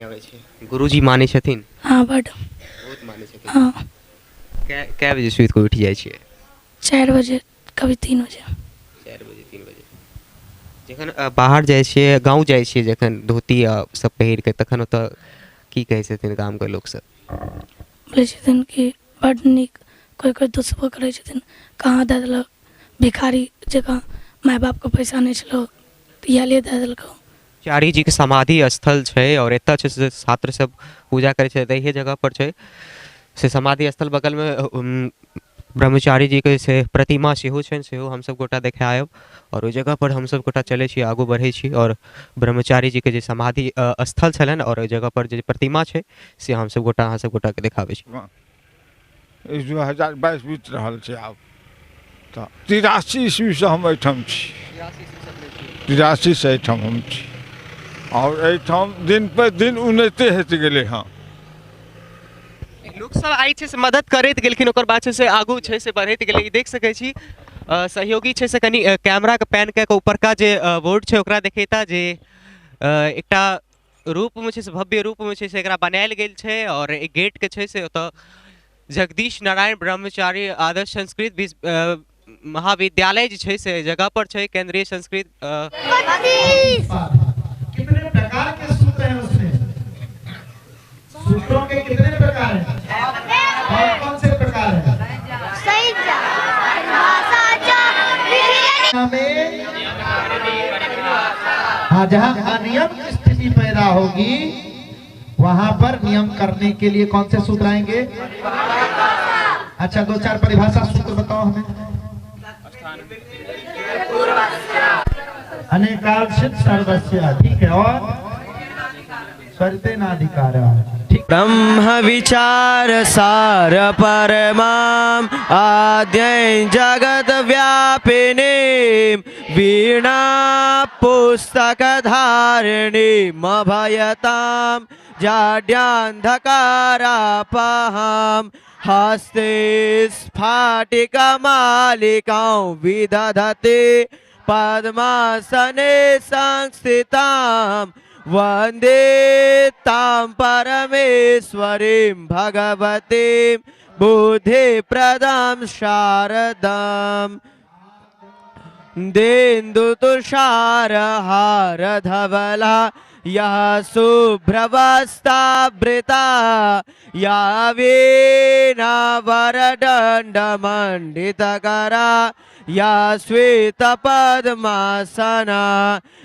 आवे छे गुरुजी माने छथिन। हाँ बड। बहुत माने छथिन। हाँ कै बजे सुइत के उठि जाइ छियै? 4 बजे, कभी 3 बजे। 4 बजे 3 बजे जखन बाहर जाइ छियै, गाँव जाइ छियै जखन धोती आ सब पहिर के, तखन ओतऽ की कहै छथिन गामके लोक सब? बोलै छथिन कि बड नीक, कोइ कोइ दुसबो करै छथिन, कहाँ दऽ देलक भिखारी जकाँ, माय बापके पैसा नहि छलौ तऽ इएह लिए दऽ देलकौ। चारी जी के समाधि स्थल छै और एतऽ छै से छात्र सब पूजा करै छै, इहे जगह पर छै से समाधि स्थल बगल में ब्रह्मचारी जी के से प्रतिमा सेहो छनि, सेहो हमसब गोटा देखायब और ओहि जगह पर हमसब गोटा चलै छी, आगू बढ़ै छी और ब्रह्मचारी जी के जे समाधि स्थल छलनि और ओहि जगह पर जे प्रतिमा छै से हमसब गोटा अहाँ सब गोटा के देखाबै छी। 2022 बीत रहल छै आब, तऽ 83 ईस्वीसँ हम एहिठाम छी। 83 से एहिठाम हम छी और एहिठाम दिन पर दिन उन्नति होइत गेलै हँ। लोक सब आइ छै से मदद करैत गेलखिन, ओकर बाद छै से आगू छै से बढ़ैत गेलै। ई देख सकै छी सहयोगी छै से कनि कैमरा के पैन कऽ के ऊपरका जे बोर्ड छै ओकरा देखेता, जे एकटा रूपमे छै से भव्य रूपमे छै से एकरा बनायल गेल छै और एक गेट के छै से ओतऽ जगदीश नारायण ब्रह्मचारी आदर्श संस्कृत महाविद्यालय जे छै से जगह पर छै, केंद्रीय संस्कृत कितने प्रकार के सूत्र हैं उसमें? सूत्रों के कितने प्रकार हैं? कौन कौन से प्रकार हैं? हाँ, जहाँ अनियम की स्थिति पैदा होगी वहां पर नियम करने के लिए कौन से सूत्र आएंगे? अच्छा, 2-4 परिभाषा सूत्र बताओ हमें। अनेकांशित सर्वस्य, ठीक है, और स्वरितेनाधिकार, ठीक। ब्रह्म विचार सार परमाम आद्यं जगत व्यापिनी वीणा पुस्तक धारिणी अभयतां जाड्यान्धकारापहं हस्ते स्फाटिकमालिकां विदधते पद्मासने संस्थितां वन्दे तां परमेश्वरीं भगवतीं बुद्धिप्रदां शारदाम् देन्दुतुषारहारधवला यः शुभ्रवस्त्रावृता या वीणावरदण्डमण्डितकरा या श्वेतपद्मासना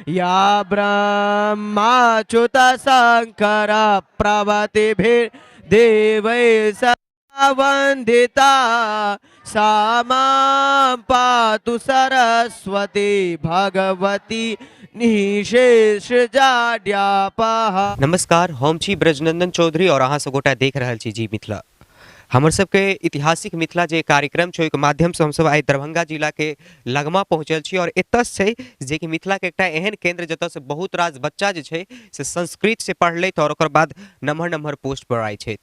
या ब्रह्माच्युतशङ्कर प्रभृतिभिर्देवैः सदा वन्दिता सा मां पातु सरस्वती भगवती निशेष जाड्यापहा। नमस्कार, हम छी ब्रजनंदन चौधरी और अहाँ सब गोटा देख रहल छी जी मिथिला। हमर सबके ऐतिहासिक मिथिला जे कार्यक्रम छै, ओहिके माध्यम से हमसब आइ दरभंगा जिला के लगमा पहुँचल छी और एतऽ छै जे कि मिथिला के एकटा एहन केंद्र जतऽ से बहुत रास बच्चा जे छै से संस्कृत से पढ़लथि और ओकर बाद नम्हर नम्हर पोस्ट पर आइ छथि।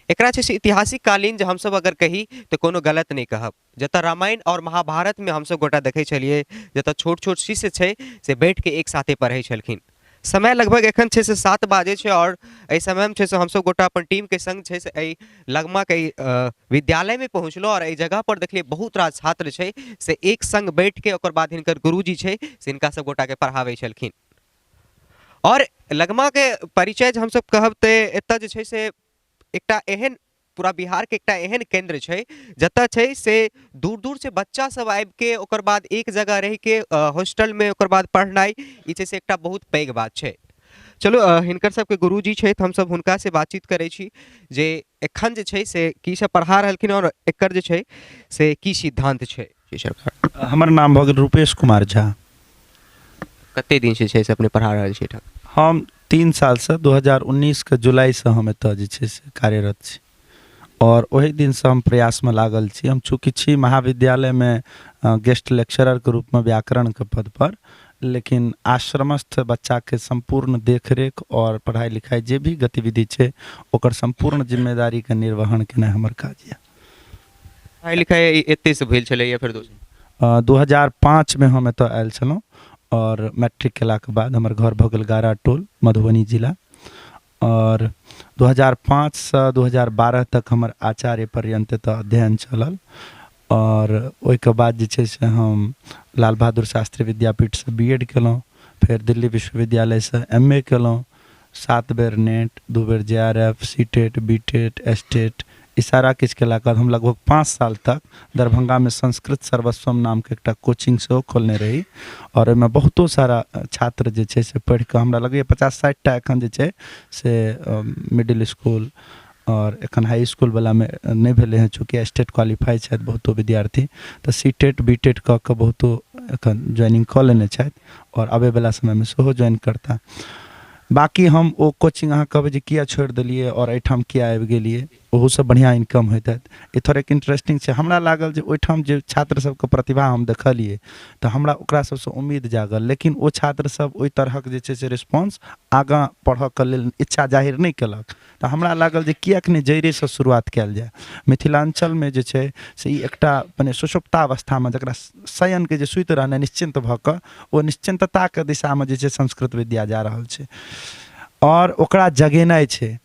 एकरा छै से ऐतिहासिक कालीन जे हमसब अगर कही तो कोनो गलत नहीं कहब, जतऽ रामायण और महाभारत में हमसब गोटा देखै छलिए, जतऽ छोट छोट शिष्य छै से बैठ के एक साथे पढ़ै छलखिन। समय लगभग एखन छै से 7 बाजे छै और एहि समय में छै से हमसब गोटा अपन टीम के संग छै से एहि लगमा के विद्यालय में पहुँचलो और एहि जगह पर देखलिए बहुत रास छात्र छै से एक संग बैठ के ओकर बाद हिनकर गुरुजी छै से हिनका सब गोटा के पढ़ाबै छलखिन। और लगमा के परिचय जे हमसब कहब ते एतऽ जे छै से एकटा एहन पूरा बिहार के एकटा एहन केंद्र छै जतऽ छै से दूर दूर से बच्चा सब आबि के ओकर बाद एक जगह रह के हॉस्टल में ओकर बाद पढ़नाइ, ई छै से एकटा बहुत पैघ बात छै। चलो हिनकर सबके गुरुजी छै तऽ हमसब हुनका से बातचीत करै छी जे एखन जे छै से की सब पढ़ा रहलखिन और एकर जे छै से की सिद्धांत छै। हमर नाम भऽ गेल रूपेश कुमार झा। कते दिन से छै से अपने पढ़ा रहल छी? हम 3 साल से 2019 के जुलाई से हम एतऽ जे छै से कार्यरत छी और ओहि दिन से हम प्रयास में लागल छी। हम चूँकि छी महाविद्यालय में गेस्ट लेक्चरर के रूप में व्याकरण के पद पर, लेकिन आश्रमस्थ बच्चा के संपूर्ण देखरेख और पढ़ाई लिखाई जे भी गतिविधि छै ओकर संपूर्ण जिम्मेदारी के निर्वहन केनाइ हमर काज यऽ। पढ़ाई लिखाई एते से भेल छलै या फिर 2005 में हम एतऽ आयल छलहुँ और मैट्रिक केलाके बाद हमर घर भऽ गेल गारा टोल, मधुबनी जिला, और 2005 से 2012 तक हमर आचार्य पर्यंत एतऽ अध्ययन चलल और ओहिके बाद जे छै से हम लाल बहादुर शास्त्री विद्यापीठसँ बीएड केलहुँ, फिर दिल्ली विश्वविद्यालयसँ एमए केलहुँ, 7 बेर नेट, 2 बेर जेआरएफ, सीटेट, बीटेट, एसटेट, ई सारा किछु केलाके बाद हम लगभग 5 साल तक दरभंगामे संस्कृत सर्वस्वम नामके एकटा कोचिंग सेहो खोलने रही और ओहिमे बहुतो सारा छात्र जे छै से पढ़ि कऽ हमरा लगैए 50-60 टा एखन जे छै से मिडिल स्कूल और एखन हाई स्कूलवलामे नहि भेलै हँ, चूँकि स्टेट क्वालिफाई छथि बहुतो विद्यार्थी, तऽ सीटेट बीटेट कऽ कऽ बहुतो एखन ज्वाइनिंग कऽ लेने छथि और आबैवला समयमे सेहो ज्वाइन करता। बाकी हम ओ कोचिंग अहाँ कहबै जे किया छोड़ि देलिए और एहिठाम किया आबि गेलिए, ओहूसँ बढ़िआँ इनकम होइत हैत। ई थोड़ेक इंटरेस्टिंग छै। हमरा लागल जे ओहिठाम जे छात्र सबके प्रतिभा हम देखलिए तऽ हमरा ओकरा सबसँ उम्मीद जागल, लेकिन ओ छात्र सब ओहि तरहक जे छै से रिस्पॉन्स आगाँ पढ़ऽके लेल इच्छा जाहिर नहि केलक, तऽ हमरा लागल जे किएक नहि जड़िसँ शुरुआत कयल जाय। मिथिलाञ्चलमे जे छै से ई एकटा मने सुषुप्तावस्थामे जकरा शयनके जे सुति रहनाइ निश्चिन्त भऽ कऽ ओ निश्चिन्तताके दिशामे जे छै संस्कृत विद्या जा रहल छै और ओकरा जगेनाइ छै।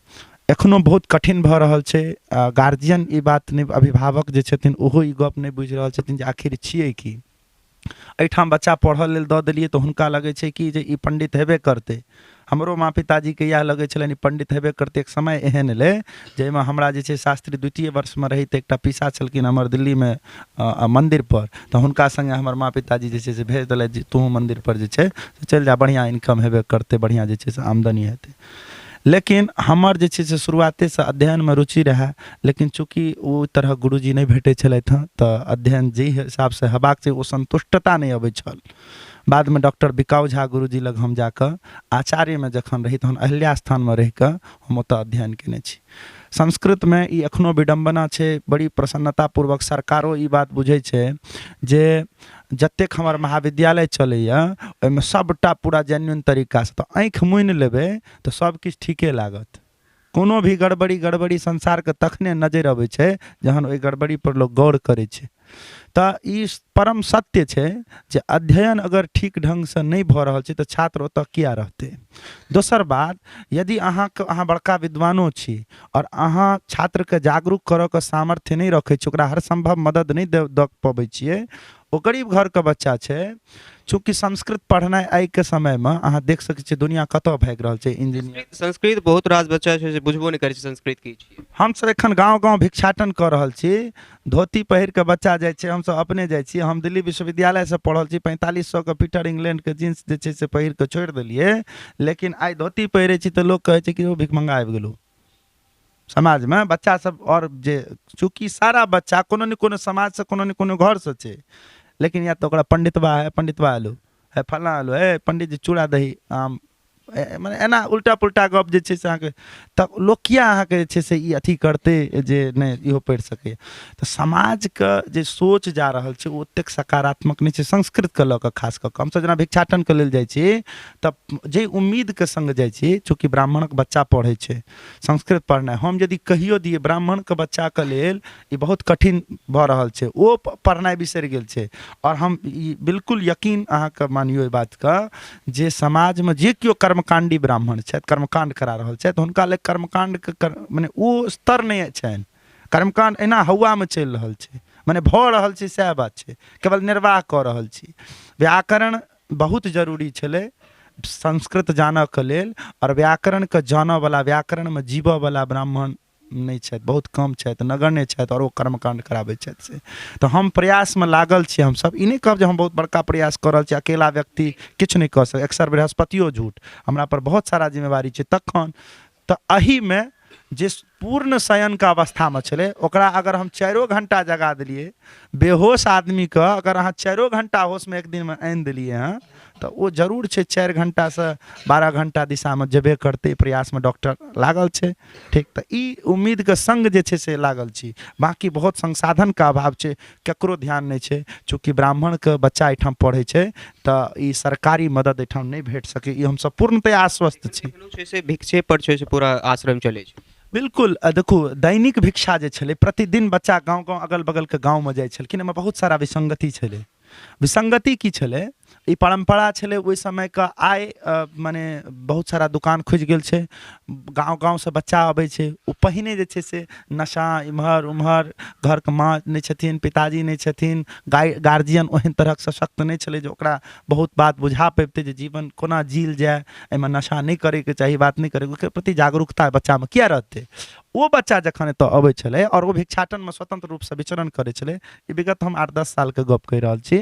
एखनो बहुत कठिन भऽ रहल छै। गार्जियन ई बात नहि, अभिभावक जे छथिन ओहो ई गप नहि बुझि रहल छथिन जे आखिर छियै की। एहिठाम बच्चा पढ़ऽ लेल दऽ देलिए तऽ हुनका लगै छै कि जे ई पंडित हेबे करतै। हमरो माँ पिताजीके इएह लगै छलनि ई पंडित हेबे करतै। एक समय एहन एलै जाहिमे हमरा जे छै शास्त्री द्वितीय वर्षमे रही तऽ एकटा पीसा छलखिन हमर दिल्लीमे मन्दिरपर, तऽ हुनका सङ्गे हमर माँ पिताजी जे छै से भेज देलथि जे तू मन्दिरपर जे छै से चलि जा, बढ़िआँ इनकम हेबे करतै, बढ़िआँ जे छै से आमदनी हेतै। लेकिन हमर जे छै से शुरुआतेसँ अध्ययनमे रुचि रहै, लेकिन चूँकि ओ तरह गुरुजी नहि भेटै छलथि हँ तऽ अध्ययन जाहि हिसाबसँ हेबाक छै ओ संतुष्टता नहि अबै छल। बादमे डॉक्टर बिकाउ झा गुरुजी लग हम जाकऽ आचार्यमे जखन रही तहन अहिल्या स्थानमे रहि कऽ हम ओतऽ अध्ययन केने छी। संस्कृतमे ई एखनो विडम्बना छै, बड़ी प्रसन्नतापूर्वक सरकारो ई बात बुझै छै जे जतेक हमर महाविद्यालय चलैए ओहिमे सबटा पूरा जेन्युइन तरीकासँ, तऽ आँखि मुनि लेबै तऽ सबकिछु ठीके लागत। कोनो भी गड़बड़ी संसारके तखने नजरि अबै छै जहन ओहि गड़बड़ीपर लोक गौर करै छै। तऽ ई परम सत्य छै जे अध्ययन अगर ठीक ढङ्गसँ नहि भऽ रहल छै तऽ छात्र ओतऽ किया रहतै। दोसर बात, यदि अहाँ बड़का विद्वानो छी और अहाँ छात्रके जागरूक करऽके सामर्थ्य नहि रखै छी, ओकरा हर सम्भव मदद नहि दऽ पबै छियै, ओ गरीब घरके बच्चा छै, चूँकि संस्कृत पढ़नाइ आइके समयमे अहाँ देख सकै छियै दुनिया कतऽ भागि रहल छै। इंजीनियर संस्कृत बहुत रास बच्चा छै जे बुझबो नहि करै छै संस्कृत की छियै। हमसब एखन गाँव गाँव भिक्षाटन कऽ रहल छी, धोती पहिर कऽ बच्चा जाइ छै, हमसब अपने जाइ छी। हम दिल्ली विश्वविद्यालयसँ पढ़ल छी, 4500 के पीटर इंग्लैंडके जीन्स जे छै से पहिर कऽ छोड़ि देलियै, लेकिन आइ धोती पहिरै छी तऽ लोक कहै छै कि ओ भिखमंगा आबि गेलौ समाजमे। बच्चा सब और जे चूँकि सारा बच्चा कोनो ने कोनो समाजसँ कोनो ने कोनो घरसँ छै, लेकिन या तऽ ओकरा पंडितबा एलौ है, फल्लाँ एलौ है, पंडित जी चूड़ा दही आम, मने एना उल्टा पुल्टा गप जे छै से अहाँके, तऽ लोक किया अहाँके जे छै से ई अथी करतै जे नहि इहो पढ़ि सकैए। तऽ समाजके जे सोच जा रहल छै ओ ओतेक सकारात्मक नहि छै संस्कृतके लऽ कऽ। खास कऽ कऽ हमसब जेना भिक्षाटनके लेल जाइ छी तऽ जे उम्मीदके सङ्ग जाइ छी, चूँकि ब्राह्मणक बच्चा पढ़ै छै संस्कृत पढ़नाइ, हम यदि कहियो दिए ब्राह्मणके बच्चाके लेल ई बहुत कठिन भऽ रहल छै, ओ पढ़नाइ बिसरि गेल छै। और हम ई बिल्कुल यकीन अहाँके मानियौ एहि बातके जे समाजमे जे केओ कर्मकाण्डी ब्राह्मण छथि, कर्मकाण्ड करा रहल छथि, हुनका लेल कर्मकाण्डके मने ओ स्तर नहि छनि। कर्मकाण्ड एना हौआमे चलि रहल छै, मने भऽ रहल छै सएह बात छै, केवल निर्वाह कऽ रहल छी। व्याकरण बहुत जरूरी छलै संस्कृत जानऽके लेल, और व्याकरणके जानऽवला, व्याकरणमे जीवऽवला ब्राह्मण नहि छथि, बहुत कम छथि, नगण्य छथि, और ओ कर्मकाण्ड कराबै छथि से। तऽ हम प्रयासमे लागल छी। हमसब ई नहि कहब जे हम बहुत बड़का प्रयास कऽ रहल छी, अकेला व्यक्ति किछु नहि कऽ सकै। अक्सर बृहस्पतियो झूठ, हमरा पर बहुत सारा जिम्मेवारी छै। तखन तऽ एहिमे जे पूर्ण शयनके अवस्थामे छलै ओकरा अगर हम 4 घंटा जगा देलिए, बेहोश आदमीके अगर अहाँ 4 घंटा होशमे एक दिनमे आनि देलिए हँ तऽ ओ जरूर छै 4 घंटासँ 12 घंटा दिशामे जेबे करतै। प्रयासमे डॉक्टर लागल छै, ठीक। तऽ ई उम्मीदके संग जे छै से लागल छी। बाकी बहुत संसाधनके अभाव छै, केकरो ध्यान नहि छै। चूँकि ब्राह्मणके बच्चा एहिठाम पढ़ै छै तऽ ई सरकारी मदद एहिठाम नहि भेट सकै, ई हमसब पूर्णतः आश्वस्त छी। छै से भिक्षे पर छै से पूरा आश्रम चलै छै। बिल्कुल। देखू, दैनिक भिक्षा जे छलै, प्रतिदिन बच्चा गाँव गाँव अगल बगलके गाँवमे जाइ छलखिन, एहिमे बहुत सारा विसङ्गति छलै। विसङ्गति की छलै ई परंपरा छलै ओहि समय का आइ माने बहुत सारा दुकान खुजि गेल छै, गांव गांव से बच्चा अबै छै। ओ पहिने जे छै से नशा इम्हर उम्हर, घरके माँ नहि छथिन, पिताजी नहि छथिन, गार्जियन ओहन तरहक सशक्त नहि छलै जे ओकरा बहुत बात बुझा पैबतै जे जीवन कोना जील जाए, एहिमे नशा नहि करैके चाही, बात नहि करैके, ओकर प्रति जागरूकता बच्चामे किया रहतै। ओ बच्चा जखन एतऽ अबै छलै और ओ भिक्षाटनमे स्वतंत्र रूपसँ विचरण करै छलै, ई विगत हम 8-10 सालके गप कहि रहल छी,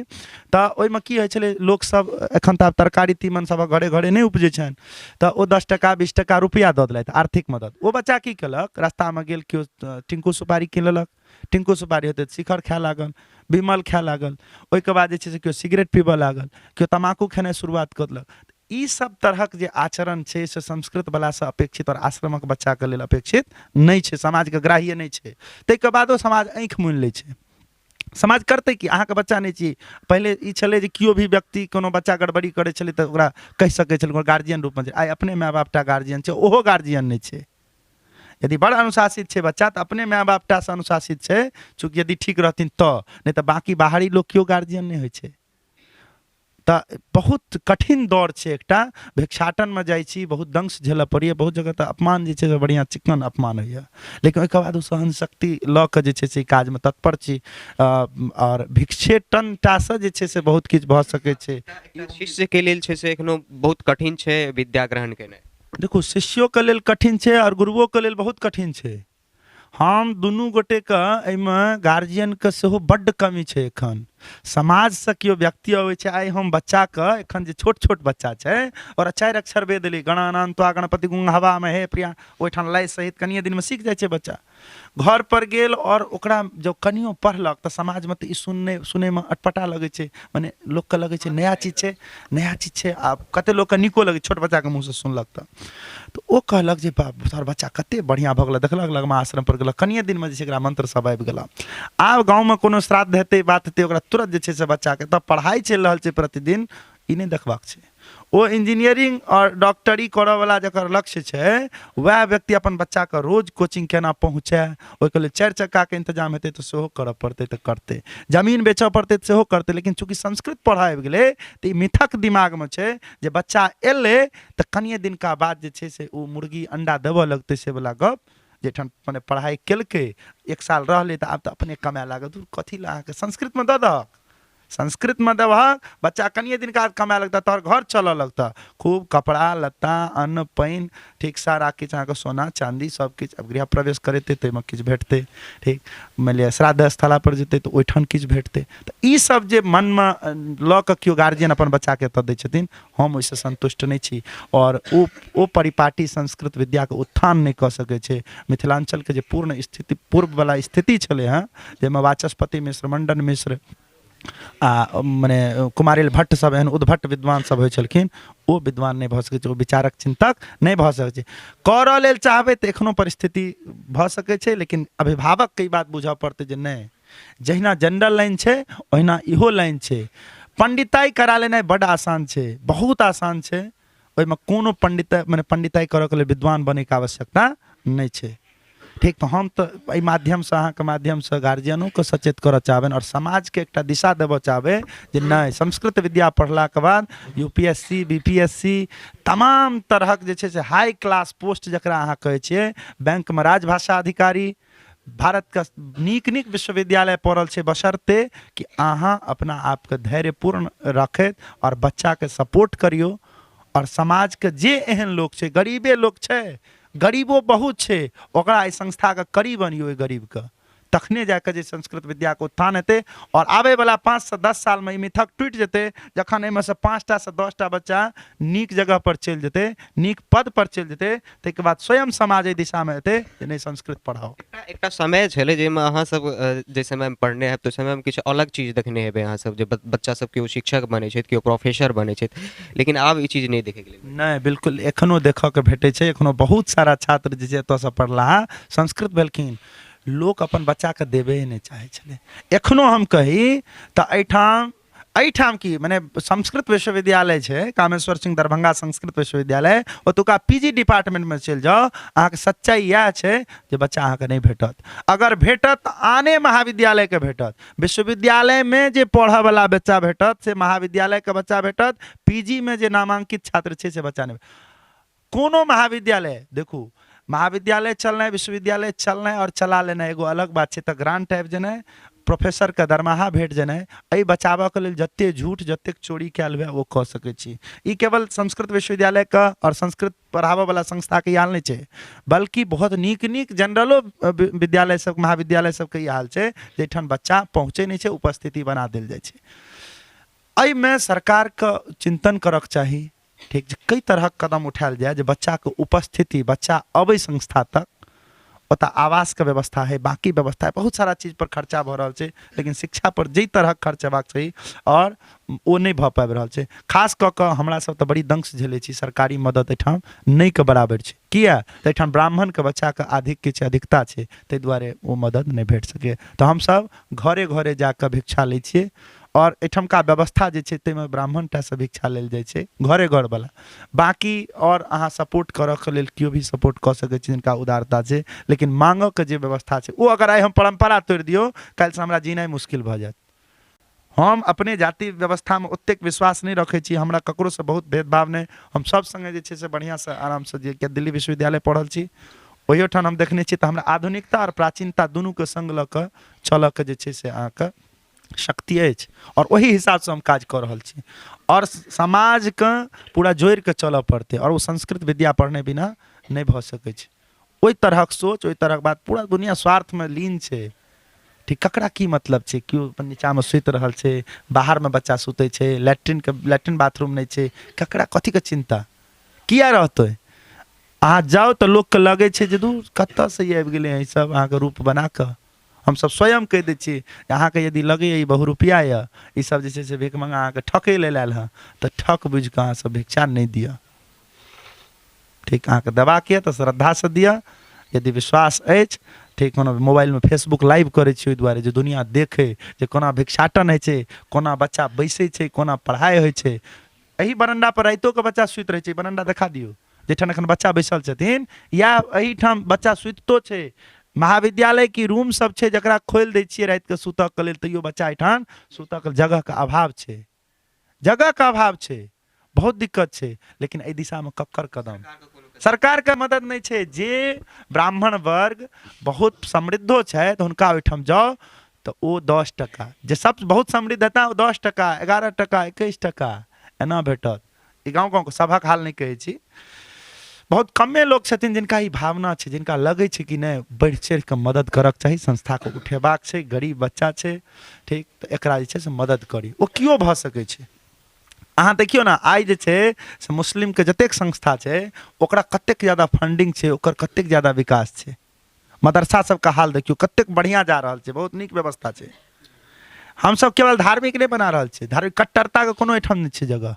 तऽ ओहिमे की होइ छलै, लोकसभ एखन तऽ आब तरकारी तीमन सभक घरे घरे नहि उपजै छनि, तऽ ओ 10 टका 20 टका रुपैआ दऽ देलथि आर्थिक मदद। ओ बच्चा की केलक, रास्तामे गेल केओ टिंकू सुपारी कीन लेलक, टिंकू सुपारी हेतै तऽ शिखर खाए लागल, विमल खाए लागल, ओहिके बाद जे छै से केओ सिगरेट पीबऽ लागल, केओ तम्बाकू खेनाइ शुरुआत कऽ देलक। ई सब तरहक जे आचरण छै से संस्कृत वलासँ अपेक्षित और आश्रमक बच्चाके लेल अपेक्षित नहि छै, समाजके ग्राह्य नहि छै। ताहिके बादो समाज आँखि मुनि लै छै। समाज करतै कि, अहाँके बच्चा नहि छी। पहिले ई छलै जे केओ भी व्यक्ति कोनो बच्चा गड़बड़ी करै छलै तऽ ओकरा कहि सकै छलै, गार्जियन रूपमे छै। आइ अपने माय बापटा गार्जियन छै, ओहो गार्जियन नहि छै। यदि बड़ अनुशासित छै बच्चा तऽ अपने माय बापटासँ अनुशासित छै, चूँकि यदि ठीक रहथिन तऽ, नहीं तऽ बाकी बाहरी लोग केओ गार्जियन नहीं होइ छै। तऽ बहुत कठिन दौर छै एकटा। भिक्षाटनमे जाइ छी, बहुत दंश झेलऽ पड़ैए, बहुत जगह तऽ अपमान जे छै से बढ़िआँ चिक्कन अपमान होइए, लेकिन ओहिके बाद ओ सहन शक्ति लऽ कऽ जे छै से ई काजमे तत्पर छी। और भिक्षेटनटासँ जे छै से बहुत किछु भऽ सकै छै। एकटा शिष्यके लेल छै से एखनो बहुत कठिन छै विद्या ग्रहण केनाइ। देखो, शिष्योके लेल कठिन छै और गुरुओके लेल बहुत कठिन छै। हम दुनू गोटेके एहिमे गार्जियनके सेहो बड्ड कमी छै एखन। समाजसँ केओ व्यक्ति अबै छै, आइ हम बच्चाके एखन जे छोट छोट बच्चा छै और 4 अक्षर वेद एलै, गणानान्त्वा गणपति गुं हवामहे हे प्रिया, ओहिठाम लय सहित कनिए दिनमे सीख जाइ छै बच्चा। घर पर गेल और ओकरा जब कनियो पढ़लक तऽ समाजमे तऽ ई सुनैमे अटपटा लगै छै, मने लोकके लगै छै नया चीज छै, नया चीज छै। आ कतेक लोकके नीको लगै, छोट बच्चाके मुँहसँ सुनलक तऽ ओ कहलक जे बाप तोहर बच्चा कतेक बढ़िआँ भऽ गेलऽ, देखलक लगमा आश्रम पर गेलक, कनिए दिनमे जे छै एकरा मंत्र सब आबि गेलऽ। आब गाँवमे कोनो श्राद्ध हेतै, बात हेतै, ओकरा तुरंत जे छै से बच्चाके तऽ पढ़ाई चलि रहल छै प्रतिदिन, ई नहि देखबाक छै। ओ इंजीनियरिंग और डॉक्टरी करऽवला जकर लक्ष्य छै, वएह व्यक्ति अपन बच्चाके रोज कोचिंग केना पहुँचाए, ओहिके लेल 4 चक्काके इंतजाम हेतै तऽ सेहो करऽ पड़तै तऽ करतै, जमीन बेचऽ पड़तै तऽ सेहो करतै। लेकिन चूँकि संस्कृत पढ़ऽ आबि गेलै तऽ ई मिथक दिमागमे छै जे बच्चा एलै तऽ कनिए दिनका बाद जे छै से ओ मुर्गी अंडा देबऽ लगतै, से वला गप। जेठाम मने पढ़ाई केलकै, 1 साल रहलै तऽ आब तऽ अपने कमाए लागत। कथी लए अहाँके संस्कृतमे दऽ दहक, संस्कृतमे देबहक, बच्चा कनिए दिनका कमाए लगता, तोहर घर चलऽ लगता, खूब कपड़ा लत्ता अन्न पानि ठीक सारा किछु, अहाँके सोना चांदी सब किछु। अब गृह प्रवेश करेतै ताहिमे किछु भेटतै, ठीक, मानि लिअ श्राद्ध स्थला पर जेतै तऽ ओहिठाम किछु भेटतै। तऽ ई सब जे मनमे लऽ कऽ केओ गार्जियन अपन बच्चाके एतऽ दै छथिन, हम ओहिसँ संतुष्ट नहि छी। और ओ परिपाटी संस्कृत विद्याके उत्थान नहि कऽ सकै छै। मिथिलांचलके जे पूर्ण स्थिति, पूर्ववला स्थिति छलै हँ, जाहिमे वाचस्पति मिश्र, मंडन मिश्र आ मने कुमारिल भट्ट सब, एहन उद्भट विद्वान सब होइ छलखिन, ओ विद्वान नहि भऽ सकै छै, ओ विचारक चिन्तक नहि भऽ सकै छै। करऽ लेल चाहबै तऽ एखनो परिस्थिति भऽ सकै छै, लेकिन अभिभावकके ई बात बुझऽ पड़तै जे नहि, जहिना जनरल लाइन छै ओहिना इहो लाइन छै। पंडिताई करा लेनाइ बड्ड आसान छै, बहुत आसान छै। ओहिमे कोनो पंडिताई करऽके लेल विद्वान बनैके आवश्यकता नहि छै, ठीक। तो हम तो एहि माध्यमसँ, अहाँके माध्यमसँ गार्जियनोके सचेत करऽ चाहबनि और समाजके एकटा दिशा देबऽ चाहबै जे नहि, संस्कृत विद्या पढ़लाके बाद UPSC BPSC तमाम तरहक जे छै से हाई क्लास पोस्ट जकरा अहाँ कहै छियै, बैंकमे राजभाषा अधिकारी, भारतके नीक नीक विश्वविद्यालय पढ़ल छै, बशर्ते कि अहाँ अपना आपके धैर्यपूर्ण रखैत और बच्चाके सपोर्ट करियौ। और समाजके जे एहन लोक छै, गरीबे लोक छै, गरीबो बहुत छै, ओकरा एहि संस्थाके करीब बनियौ, एहि गरीबके, तखने जाके जे संस्कृत विद्याके उत्थान हेतै। और आबैवला 5 से 10 सालमे ई मिथक टूटि जेतै, जखन एहिमे से 5टा से 10टा बच्चा नीक जगह पर चलि जेतै, नीक पद पर चलि जेतै, ताहिके बाद स्वयं समाज एहि दिशामे एतै जे नहि संस्कृत पढ़ाओ। एकटा समय छलै जाहिमे अहाँ सब जे समयमे पढ़ने हैब, तऽ समयमे किछु अलग चीज देखने हेबै अहाँ सब, जे बच्चा सब केओ शिक्षक बनै छथि, केओ प्रोफेसर बनै छथि, लेकिन आब ई चीज नहि देखैके लेल। नहीं, बिल्कुल एखनो देखऽके भेटै छै। एखनो बहुत सारा छात्र जे छै एतऽसँ पढ़लाहा, संस्कृत भेलखिन, लोक अपन बच्चाके देबे नहि चाहै छलै। एखनो हम कही तऽ एहिठाम एहिठाम की मने संस्कृत विश्वविद्यालय छै कामेश्वर सिंह दरभंगा संस्कृत विश्वविद्यालय, ओतुका पीजी डिपार्टमेंट में चलि जाओ, अहाँके सच्चाई इएह छै जे बच्चा अहाँके नहीं भेटत। अगर भेटत तऽ आने महाविद्यालय के भेटत। विश्वविद्यालय में जे पढ़य वाला बच्चा भेटत से महाविद्यालय के बच्चा भेटत, पीजी में जे नामांकित छात्र छै से बच्चा नहीं। कोनो महाविद्यालय देखू, महाविद्यालय चलनाइ, विश्वविद्यालय चलनाइ और चला लेनाइ एगो अलग बात छै। तऽ ग्रांट आबि जेनाइ, प्रोफेसर के दरमाहा भेट जेनाइ, एहि बचाबऽ के लेल जते झूठ जतेक चोरी कयल हुए वो कऽ सकै छी। ई केवल संस्कृत विश्वविद्यालय का और संस्कृत पढ़ाबऽ वाला संस्था के हाल नहीं छै, बल्कि बहुत नीक नीक जनरलो विद्यालय सब, महाविद्यालय सबके ई हाल छै जैठाम बच्चा पहुँचे नहीं छै, उपस्थिति बना देल जाइ छै। एहिमे सरकार के चिंतन करक चाही, ठीक, कई तरह कदम उठायल जाए जे बच्चा के उपस्थिति, बच्चा अबै संस्था तक, ओतऽ आवास के व्यवस्था है, बाकी व्यवस्था है, बहुत सारा चीज पर खर्चा भऽ रहल छै, लेकिन शिक्षा पर जै तरह खर्च हेबाक चाही और ओ नहीं भऽ पाबि रहल छै। खास कऽ कऽ हमरा सब तऽ बड़ी दंश झेलै छी, सरकारी मदद एहिठाम नहीं के बराबर छै। किया तऽ एहिठाम ब्राह्मण के बच्चा के अधिकता छै, ताहि दुआरे ओ मदद नहीं भेट सके। तऽ हमसब घरे घरे जाकऽ भिक्षा लै छियै और एठमका व्यवस्था जे छै ताहिमे ब्राह्मण टा से भिक्षा लेल जाइ छै घरे घर वाला। बाकी और अहाँ सपोर्ट करऽ के लेल केओ भी सपोर्ट कऽ सकै छी जिनका उदारता छै, लेकिन मांगऽ के जे व्यवस्था छै ओ अगर आइ हम परंपरा तोड़ि दियौ, काल्हि से हमरा जीनाइ मुश्किल भऽ जायत। हम अपने जाति व्यवस्था में ओतेक विश्वास नहीं रखे छी, हमरा ककरो से बहुत भेदभाव नहीं, हम सब संगे जे छै से बढ़िया से आराम से जे दिल्ली विश्वविद्यालय पढ़ल छी ओहियो ठाम हम देखने छी, तऽ हमरा आधुनिकता और प्राचीनता दुनू के संग लऽ कऽ चलऽ के जे छै से अहाँके शक्ति अछि और वही हिसाब से हम काज कऽ रहल छी। और समाज के पूरा जोड़ि के चलऽ पड़तै और वो संस्कृत विद्या पढ़ने बिना नहीं भऽ सकै छै। ओहि तरहक सोच, ओहि तरहक बात, पूरा दुनिया स्वार्थ में लीन छै, ठीक। ककरा की मतलब छै, केओ अपन नीचा में सुति रहल छै, बाहर में बच्चा सुतै छै, लैट्रिन बाथरूम नहीं छै, ककरा कथी के चिंता, किया रहतै। अहाँ जाओ तऽ लोक के लगे छै जे दूर कतऽ से ये आबि गेलै ई सब अहाँके रूप बना कऽ। हम सब स्वयं कह दै छी, अहाँके यदि लगे ई बहुरूपिया यऽ, ई सब जे छै से भिख मंगा अहाँके ठकै लेल आयल हँ, तऽ ठक बुझि कऽ अहाँ सब भिक्षा नहीं दिअ, ठीक। अहाँके देबाक यऽ तऽ श्रद्धा से दिअ, यदि विश्वास अछि, ठीक। कोनो मोबाइल में फेसबुक लाइव करै छी ओहि दुआरे जे दुनिया देखे जे कोना भिक्षाटन होइ छै, कोना बच्चा बैसै छै, कोना पढ़ाई होइ छै। एही बरंडा पर राइतो के बच्चा सुति रहै छै, बरंडा देखा दियौ जैठाम एखन बच्चा बैसल छथिन, या एहिठाम बच्चा सुतितो छै। महाविद्यालय की रूम सब छै जकरा खोलि दै छियै राति के सुतऽ के लेल, तैयो बच्चा एहिठाम सुतऽ के जगह के अभाव छै, जगह के अभाव छै, बहुत दिक्कत छै। लेकिन एहि दिशा में कक्कर कदम, सरकार के मदद नहीं छै। जे ब्राह्मण वर्ग बहुत समृद्धो छै हुनका ओहिठाम जाओ तऽ ओ 10%, जे सब बहुत समृद्ध हेता ओ 10%, 11%, 21% एना भेटत। ई गाँव के सभक हाल नहीं कहै छी, बहुत कमे लोग छथिन जिनका ई भावना छै, जिनका लगे छै कि नहीं बढ़ि चढ़ि के मदद करक चाही, संस्था को उठेबाक छै, गरीब बच्चा छै, ठीक, तऽ एकरा जे छै से मदद करी। ओ कियो भऽ सकै छै। अहाँ देखियौ ना, आइ जे छै से मुस्लिम के जतेक संस्था छै ओकरा कतेक ज्यादा फंडिंग छै, ओकर कतेक ज्यादा विकास छै। मदरसा सबके हाल देखियौ कतेक बढ़िया जा रहल छै, बहुत नीक व्यवस्था छै। हम सब केवल धार्मिक नहीं बना रहल छै, धार्मिक कट्टरता के कोनो एहिठाम नहीं छै जगह,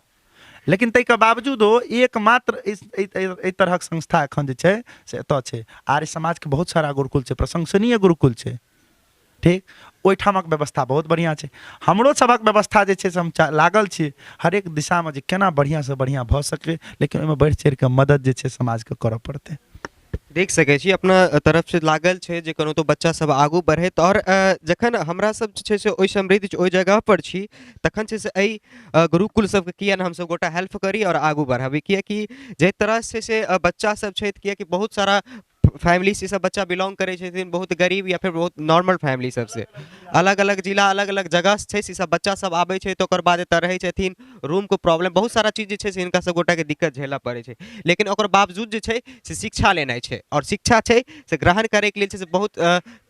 लेकिन ताहिके बावजूदो एकमात्र एहि तरहक संस्था एखन जे छै से एतऽ छै। आर्य समाज के बहुत सारा गुरुकुल छै, प्रशंसनीय गुरुकुल छै, ठीक। ओहिठामक व्यवस्था बहुत बढ़िया छै। हमरो सबक व्यवस्था जे छै से हम लागल छी हरेक दिशा में जे केना बढ़िया से बढ़िया भऽ सके, लेकिन ओहिमे बढ़ि चढ़ि के मदद जे छै समाज के करऽ पड़तै। देख सकै छी अपना तरफ से लागल छै जे कोनो तो बच्चा सब आगू बढ़ैत, और जखन हमरा सब जे छै से ओहि समृद्ध ओहि जगह पर छी तखन छै से एहि गुरुकुल सबके किया हम सब गोटा हेल्प करी और आगू बढ़ाबी। कियाकि जे तरह से बच्चा सब छै, कियाकि बहुत सारा फैमिली से सब बच्चा बिलोंग करे छथिन, बहुत गरीब या फिर बहुत नॉर्मल फैमिली सबसे, अलग अलग जिला अलग अलग जगह छै से सब बच्चा सब आबै छै, तो ओकर बाद एतऽ रहै छथिन, रूम को प्रॉब्लम, बहुत सारा चीज जे छै से हिनका सब गोटा के दिक्कत झेलऽ पड़ै छै। लेकिन ओकर बावजूद जे छै से शिक्षा लेनाइ छै, और शिक्षा छै से ग्रहण करे के लेल छै से बहुत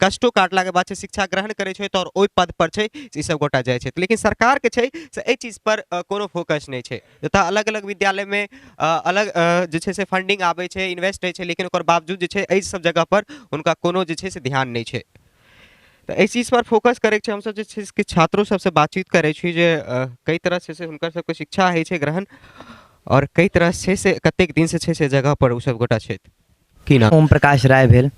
कष्टो काटला के बाद छै शिक्षा ग्रहण करे छै तो ओहि पद पर छै से सब गोटा जाइ छै। लेकिन सरकार के छै से एहि चीज पर कोनो फोकस नहीं छै, जतऽ अलग अलग विद्यालय में अलग जे छै से फंडिंग आबै छै, इन्वेस्ट होइ छै, लेकिन ओकर बावजूद जे छै एहि सब जगह पर उनका कोनो जे छै से ध्यान नहीं छै। तो एहि चीज पर फोकस करे छै। हम सब जे छै से छात्रों सबसे बातचीत करे छी जे कई तरह से हुनकर सबके शिक्षा होइ छै ग्रहण, और कई तरह से कतेक दिन से छै से जगह पर उ सब गोटा छै। की नाम? ओम प्रकाश राय भेल।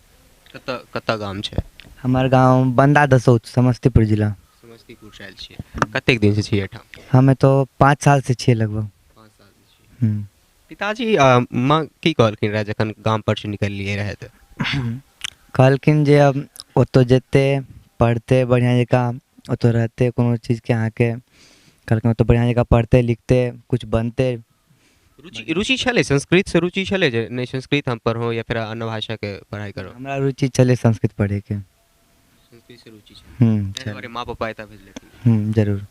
कतऽ गाम छै? हमार गांव बंदा दसौत, समस्तीपुर जिला। समस्तीपुर से आयल छियै कतेक दिन से छियै एठाम हमें तो 5 साल से छिए लगभग 5 साल से छियै पिताजी माँ की कहलखिन रहे जखन गाम पर से निकलिए रहे तऽ कहलखिन जे अब ओतो जेते पढ़ते बढ़िया जकाँ ओतो रहते कोनो चीज के अहाँके कहलखिन ओतो बढ़िया जकाँ पढ़ते लिखते कुछ बनते रुचि छलै संस्कृत से रुचि छलै जे नहीं संस्कृत हम पढ़ो या फिर अन्य भाषा के पढ़ाई करो हमरा रुचि चले संस्कृत पढ़े के संस्कृत से रुचि छलै चल हमारे माँ पापा एतऽ भेजलखिन जरूर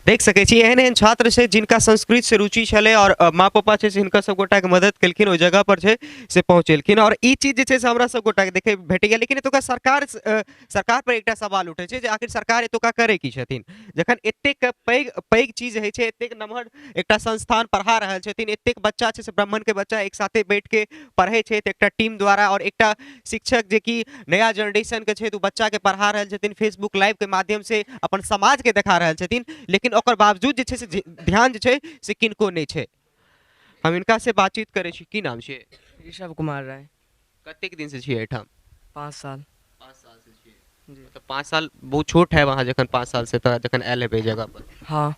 देख सकै छी एहन एहन छात्र छै जिनका संस्कृत से रुचि छलै और माँ पापा छै से हिनका सब गोटा के मदद केलखिन ओहि जगह पर छै से पहुँचेलखिन और ई चीज जे छै से हमरा सब गोटा के देखे भेटैया लेकिन एतुका सरकार पर एकटा सवाल उठै छै जे आखिर सरकार एतुका करे की छथिन जखन एतेक पैघ चीज होइ छै एतेक नमहर एकटा संस्थान पढ़ा रहल छथिन एतेक बच्चा छै से ब्राह्मण के बच्चा एक साथे बैठ के पढ़ै छै एकटा टीम द्वारा और एकटा शिक्षक जे कि नया जनरेशन के छै तो बच्चा के पढ़ा रहल छथिन फेसबुक लाइव के माध्यम से अपन समाज के देखा रहल छथिन लेकिन ओकर बावजूद जे छै से ध्यान जे छै से किनको नहीं छै हम इनका से बातचीत करे छी की नाम छै ऋषभ कुमार राय कतेक दिन से छियै एठाम 5 साल 5 साल से छियै मतलब 5 साल बहुत छोट है वहाँ जखन 5 साल से तऽ जखन आयल हेबै जगह पर हाँ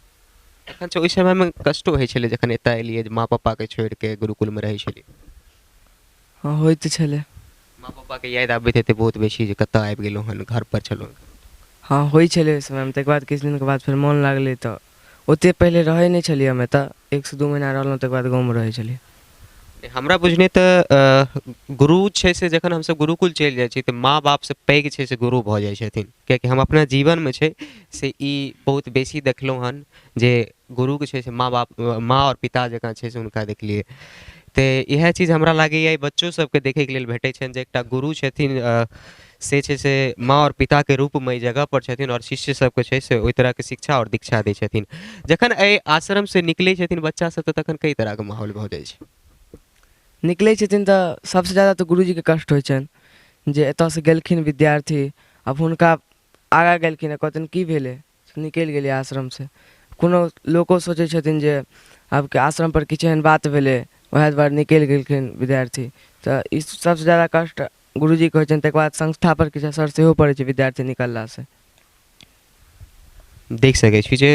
तखन से ओहि समय में कष्टो होइ छलै जखन एतऽ एलियै माँ पापा के छोड़ के गुरुकुल में रहै छलियै हाँ होइत छलै माँ पापा के याद आबैत हेतै बहुत बेसी जे कतऽ आबि गेलहुँ हन घर पर छलहुँ हाँ होइ छलै ओहि समयमे तकर बाद किछु दिनके बाद फेर मोन लागलै तऽ ओते पहिले रहै नहि छलियै हमे तऽ 1 से 2 महीना रहलहुँ तकर बाद गाँवमे रहै छलियै हमरा बुझने तऽ गुरु छै से जखन हमसब गुरुकुल चलि जाइ छी तऽ माँ बाप से पैघ छै से गुरु भऽ जाइ छथिन कियाकि हम अपना जीवनमे छै से ई बहुत बेसी देखलहुँ हन जे गुरुके छै से माँ और पिता जकाँ छै से हुनका देखलियै तऽ इएह चीज हमरा लागैए बच्चो सबके देखैके लेल भेटै छनि जे एकटा गुरु छथिन से छै से माँ और पिता के रूप में जगह पर छथिन और शिष्य सबके छै से ओहि तरह के शिक्षा और दीक्षा दै छथिन जखन एहि आश्रम से निकलै छथिन बच्चा सब तऽ तखन कई तरह के माहौल भऽ जाइ छै निकलै छथिन तऽ सबसँ ज़्यादा तऽ गुरुजीके कष्ट होइ छनि जे एतऽसँ गेलखिन विद्यार्थी अब हुनका आगाँ गेलखिन आ कहथिन की भेलै निकलि गेलियै आश्रमसँ कोनो लोको सोचै छथिन जे आब के आश्रम पर किछु एहन बात भेलै वएह दुआरे निकलि गेलखिन विद्यार्थी तऽ ई सबसँ ज़्यादा कष्ट गुरुजीके होइ छनि तकर बाद संस्था पर किछु असर सेहो पड़ै छै विद्यार्थी निकललासँ देख सकै छी जे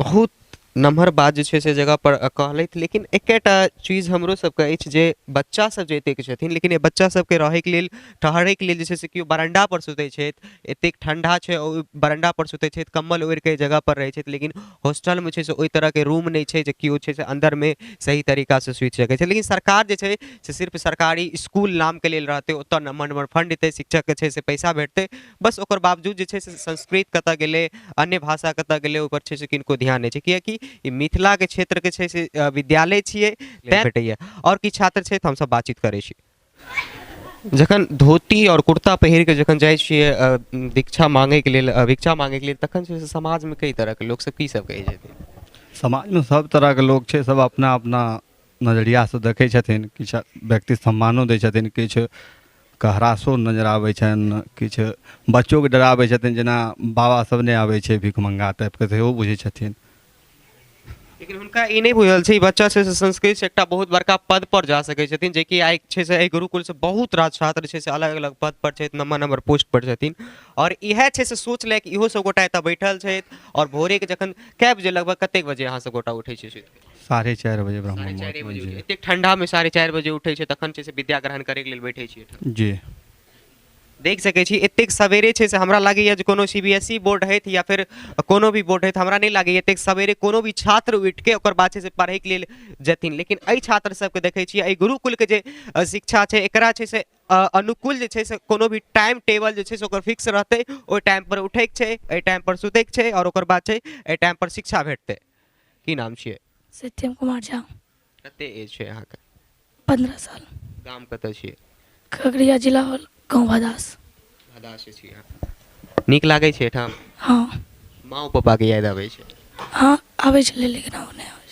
बहुत नमहर बात जे छै से जगह पर कहलथि लेकिन एकेटा चीज हमरो सबके अछि जे बच्चा सब जे एतेक छथिन लेकिन बच्चा सबके रहैके लेल ठहरैके लेल जे छै से केओ बरंडा पर सुतै छथि एतेक ठंडा छै ओ बरंडा पर सुतै छथि कम्बल ओढ़ि के जगह पर रहै छथि लेकिन हॉस्टलमे छै से ओहि तरहके रूम नहीं छै जे केओ छै से अंदरमे सही तरीकासँ सुति सकै छै लेकिन सरकार जे छै से सिर्फ सरकारी स्कूल नामके लेल रहतै ओतऽ नम्हर नम्हर फंड एतै शिक्षकके छै से पैसा भेटतै बस ओकर बावजूद जे छै से संस्कृत कतऽ गेलै अन्य भाषा कतऽ गेलै ओहिपर छै से किनको ध्यान नहि छै कियाकि ई मिथिला के क्षेत्र के छै से विद्यालय छियै तेँ भेटैया और किछु छात्र छै तऽ हमसब बातचीत करै छी जखन धोती और कुर्ता पहिर के जखन जाइ छियै भिक्षा मांगे के लेल तखन छै से समाजमे कई तरहके लोक सब की सब कहै छथिन समाजमे सब तरहके लोक छै सब अपना अपना नजरियासँ देखै छथिन किछु व्यक्ति सम्मानो दै छथिन किछु के हरासो नजर आबै छनि किछु बच्चोके डराबै छथिन जेना बाबा सब नहि आबै छै भिख मंगा टाइपके सेहो बुझै छथिन लेकिन हुनका ई नहीं बुझल छै बच्चा छै से संस्कृत से एकटा बहुत बड़का पद पर जा सकै छथिन जेकि आइ छै से एहि गुरुकुल से बहुत रास छात्र छै से अलग अलग पद पर छथि नम्बर नम्बर पोस्ट पर छथिन और इएह छै से सोच लायक इहो सब गोटा एतऽ बैठल छथि और भोरे के जखन कै बजे लगभग कतेक बजे अहाँ सब गोटा उठै छी 4:30 बजे ब्राह्मण 4:30 बजे एतेक ठंडा में 4:30 बजे उठै छै तखन छै से विद्या ग्रहण करे के लेल बैठे छी जी देख सकै छी एतेक सवेरे छै से हमरा लागैए जे कोनो CBSE बोर्ड हेतै या फिर कोनो भी बोर्ड हेतै हमरा नहीं लागैए एतेक सवेरे कोनो भी छात्र उठि के ओकर बाद छै से पढ़ैके लेल जेथिन लेकिन एहि छात्र सबके देखै छियै एहि गुरुकुल के जे शिक्षा छै एकरा छै से अनुकूल जे छै से कोनो भी टाइम टेबल जे छै से ओकर फिक्स रहतै ओहि टाइम पर उठैके छै एहि टाइम पर सुतैके छै और ओकर बाद छै एहि टाइम पर शिक्षा भेटतै की नाम छियै सत्यम कुमार झा कते एज छै अहाँके 15 साल गाम कतऽ छियै खगड़िया जिला होल गाँव भदास से छियै नीक लागै छै एठाम हाँ माँ पापा के याद आबै छै हाँ आबै छलै लेकिन